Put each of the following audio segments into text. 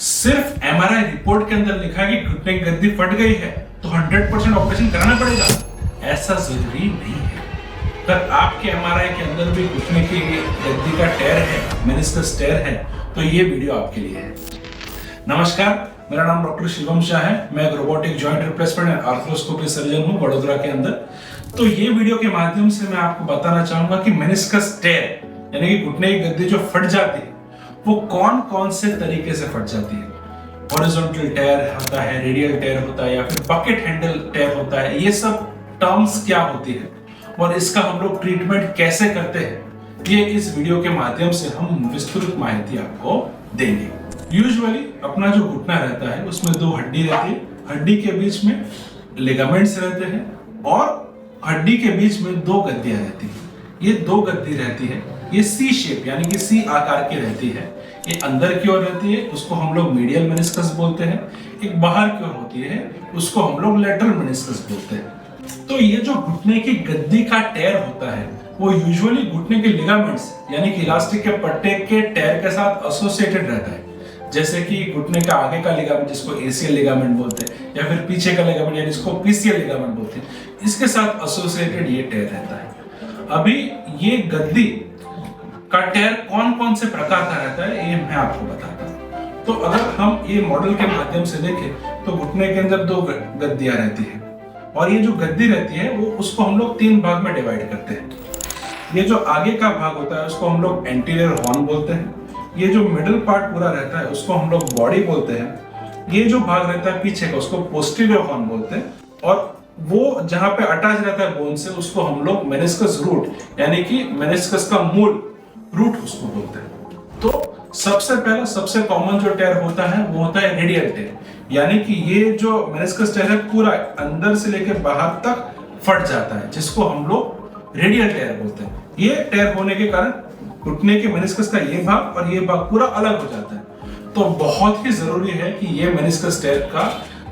सिर्फ MRI report के अंदर लिखा कि घुटने की गद्दी फट गई है तो 100% ऑपरेशन कराना पड़ेगा, ऐसा जरूरी नहीं है। अगर आपके एमआरआई के अंदर भी घुटने की गद्दी का टेयर है, मेनिस्कस टेयर है, तो ये वीडियो आपके लिए है। नमस्कार, मेरा नाम डॉक्टर शिवम शाह है। मैं एक robotic joint replacement and arthroscopy surgeon हूँ वडोदरा के अंदर। तो ये वीडियो के माध्यम से मैं आपको बताना चाहूंगा कि मेनिस्कस टेयर यानी कि घुटने की गद्दी जो फट जाती है वो कौन कौन से तरीके से फट जाती है। हॉरिजॉन्टल टेयर होता है, रेडियल टेयर होता है, या फिर बकेट हैंडल टेयर होता है। ये सब टर्म्स क्या होती है और इसका हम लोग ट्रीटमेंट कैसे करते हैं, ये इस वीडियो के माध्यम से हम विस्तृत माहिती आपको देंगे। यूजुअली अपना जो घुटना रहता है उसमें दो हड्डी रहती है, हड्डी के बीच में लिगामेंट्स रहते हैं और हड्डी के बीच में दो गद्दियां रहती है। ये दो गद्दी रहती है, ये सी शेप यानी कि सी आकार की रहती है। ये अंदर की ओर रहती है, उसको हम लोग मीडियल मेनिस्कस बोलते हैं। एक बाहर की ओर होती है, उसको हम लोग लेटरल मेनिस्कस बोलते हैं। तो ये जो घुटने की गद्दी का टेयर होता है वो यूजुअली घुटने के लिगामेंट्स यानी कि इलास्टिक के पट्टे के टेयर के साथ एसोसिएटेड रहता है। जैसे कि घुटने का आगे का लिगामेंट जिसको एसीएल लिगामेंट बोलते हैं, या फिर पीछे का लिगामेंट यानी जिसको पीसीएल लिगामेंट बोलते हैं, इसके साथ एसोसिएटेड ये टेयर रहता है। अभी ये गद्दी का टेयर कौन कौन से प्रकार का रहता है ये मैं आपको बताता हूँ। तो अगर हम ये मॉडल के माध्यम से देखें तो घुटने के अंदर दो गद्दियां रहती है और ये जो गद्दी रहती है वो उसको हम लोग तीन भाग में डिवाइड करते हैं। ये जो आगे का भाग होता है उसको हम लोग एंटीरियर हॉर्न बोलते हैं। ये जो मिडिल पार्ट पूरा रहता है उसको हम लोग बॉडी बोलते हैं। ये जो भाग रहता है पीछे का उसको पोस्टीरियर हॉर्न बोलते हैं और वो जहां पे अटैच रहता है बोन से उसको हम लोग मेनिस्कस रूट यानी कि मेनिस्कस का मूल रूट उसको बोलते हैं। तो सबसे पहला सबसे कॉमन जो टेयर होता है वो होता है रेडियल टेयर, यानी कि ये जो मेनिस्कस टेयर है पूरा अंदर से लेकर बाहर तक फट जाता है, जिसको हम लोग रेडियल टेयर बोलते हैं। ये टेयर होने के कारण घुटने के मेनिस्कस का ये भाग और ये भाग पूरा अलग हो जाता है। तो बहुत ही जरूरी है कि ये मेनिस्कस टेयर का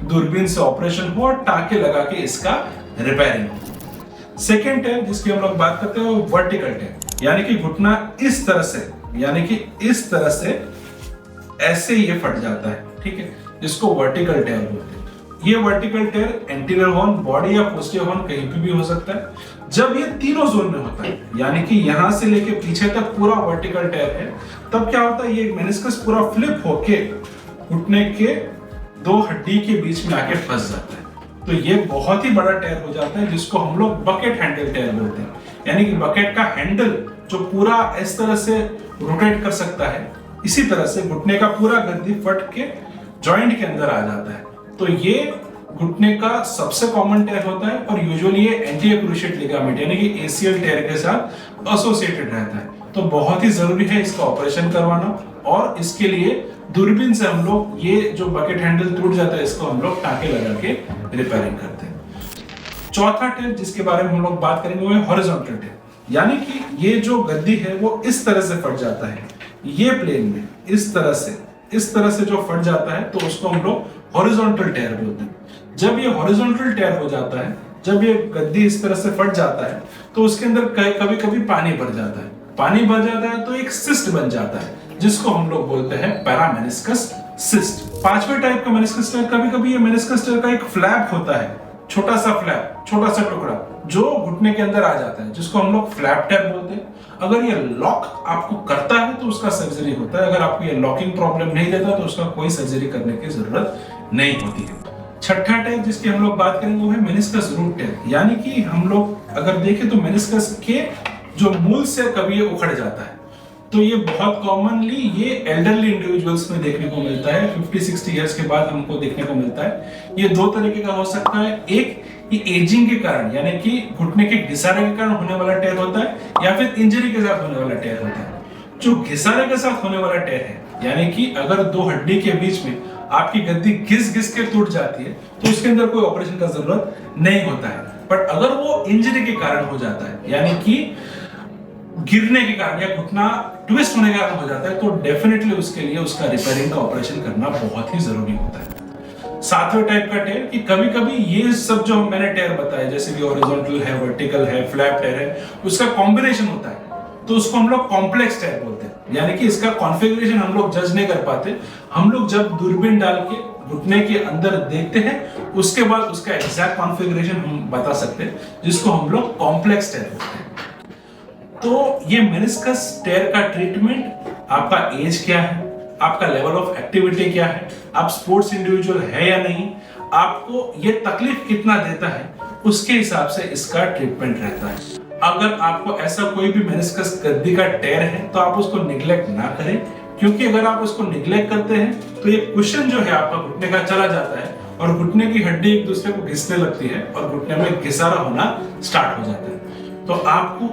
दूरबीन से ऑपरेशन हो और टाके लगा के इसका रिपेयरिंग हो। सेकेंड टेयर जिसकी हम लोग बात करते हैं वो वर्टिकल टेयर, यानी कि घुटना इस तरह से यानी कि इस तरह से ऐसे ये फट जाता है, ठीक है, जिसको वर्टिकल टेयर बोलते हैं। ये वर्टिकल टेयर एंटीरियर हॉर्न, बॉडी या पोस्टीरियर हॉर्न कहीं पे भी हो सकता है। जब ये तीनों जोन में होता है यानी कि यहां से लेके पीछे तक पूरा वर्टिकल टेयर है, तब क्या होता है ये मेनिस्कस पूरा फ्लिप होके घुटने के दो हड्डी के बीच में आके फंस जाता है। तो ये बहुत ही बड़ा टेयर हो जाता है जिसको हम लोग बकेट हैंडल टेयर बोलते हैं, यानी कि बकेट का हैंडल जो पूरा इस तरह से रोटेट कर सकता है, इसी तरह से घुटने का पूरा गद्दी फट के जॉइंट के अंदर आ जाता है। तो ये घुटने का सबसे कॉमन टेयर होता है और यूजुअली ये एंटीरियर क्रूशिएट लिगामेंट यानी कि एसीएल टेयर के साथ एसोसिएटेड रहता है। तो बहुत ही जरूरी है इसका ऑपरेशन करवाना और इसके लिए दूरबीन से हम लोग ये जो बकेट हैंडल टूट जाता है इसको हम लोग टाके लगा के रिपेयरिंग करते हैं। चौथा टेयर जिसके बारे में हम लोग बात करेंगे वो है हॉरिजॉन्टल टेयर, यानी कि ये जो गद्दी है वो इस तरह से फट जाता है, ये प्लेन में इस तरह से जो फट जाता है तो उसको हम लोग हॉरिजॉन्टल टेयर बोलते हैं। जब ये हॉरिजॉन्टल टेयर हो जाता है, जब ये गद्दी इस तरह से फट जाता है तो उसके अंदर कभी कभी पानी भर जाता है। पानी भर जाता है तो एक सिस्ट बन जाता है जिसको हम लोग बोलते हैं पैरामेनिस्कस सिस्ट। पांचवें टाइप का मेनिस्कस टेयर, कभी कभी ये मेनिस्कस टेयर का एक फ्लैप होता है, छोटा सा फ्लैप, छोटा सा टुकड़ा जो घुटने के अंदर आ जाता है, जिसको हम लोग फ्लैप टेयर बोलते हैं। अगर ये लॉक आपको करता है तो उसका सर्जरी होता है, अगर आपको ये लॉकिंग प्रॉब्लम नहीं देता तो उसका कोई सर्जरी करने की जरूरत नहीं होती है। छठा टेयर जिसकी हम लोग बात करेंगे वो है मेनिस्कस रूट टेयर, यानी कि हम लोग अगर देखें तो मेनिस्कस के जो मूल से कभी ये उखड़ जाता है। तो ये बहुत कॉमनली ये एल्डरली इंडिविजुअल्स में देखने को मिलता है, 50-60 इयर्स के बाद हमको देखने को मिलता है। ये दो तरीके का हो सकता है, एक ये एजिंग के कारण यानी कि घुटने के घिसारे के कारण होने वाला टेयर होता है, या फिर इंजरी के साथ होने वाला टेयर होता है। जो घिसारे के साथ होने वाला टेयर है यानी कि अगर दो हड्डी के बीच में आपकी गद्दी घिस के टूट जाती है तो उसके अंदर कोई ऑपरेशन का जरूरत नहीं होता है। बट अगर वो इंजरी के कारण हो जाता है यानी कि गिरने के कारण या घुटना ट्विस्ट होने के कारण हो जाता है तो डेफिनेटली उसके लिए उसका रिपेयरिंग का ऑपरेशन करना बहुत ही जरूरी होता है। सातवें टाइप का टेयर कि कभी कभी ये सब जो मैंने टेयर बताए जैसे कि हॉरिजॉन्टल है, वर्टिकल है, फ्लैप टेयर है, उसका कॉम्बिनेशन होता है तो उसको हम लोग कॉम्प्लेक्स टेयर बोलते हैं। यानी कि इसका कॉन्फ़िगरेशन हम लोग जज नहीं कर पाते। हम लोग जब दूरबीन डाल के घुटने के अंदर देखते हैं, उसके बाद उसका एग्जैक्ट कॉन्फ़िगरेशन हम बता सकते हैं, जिसको हम लोग कॉम्प्लेक्स टेयर बोलते हैं। तो ये मेनिस्कस टेयर का ट्रीटमेंट, आपका एज क्या है, आपका लेवल ऑफ एक्टिविटी क्या है, आप स्पोर्ट्स इंडिविजुअल है या नहीं, आपको ये तकलीफ कितना देता है, उसके हिसाब से इसका ट्रीटमेंट रहता है। अगर आपको ऐसा कोई भी मेनिस्कस गद्दी का टेयर है तो आप उसको निग्लेक्ट ना करें, क्योंकि अगर आप उसको निग्लेक्ट करते हैं तो ये कुशन जो है आपका घुटने का चला जाता है और घुटने की हड्डी एक दूसरे को घिसने लगती है और घुटने में घिसारा होना स्टार्ट हो जाता है। तो आपको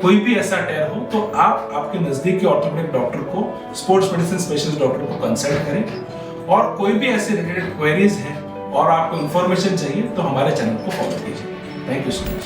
कोई भी ऐसा टेयर हो तो आप आपके नजदीक के ऑर्थोपेडिक डॉक्टर को, स्पोर्ट्स मेडिसिन स्पेशलिस्ट डॉक्टर को कंसल्ट करें। और कोई भी ऐसे रिलेटेड क्वेरीज हैं और आपको इंफॉर्मेशन चाहिए तो हमारे चैनल को फॉलो कीजिए। Thank you so much.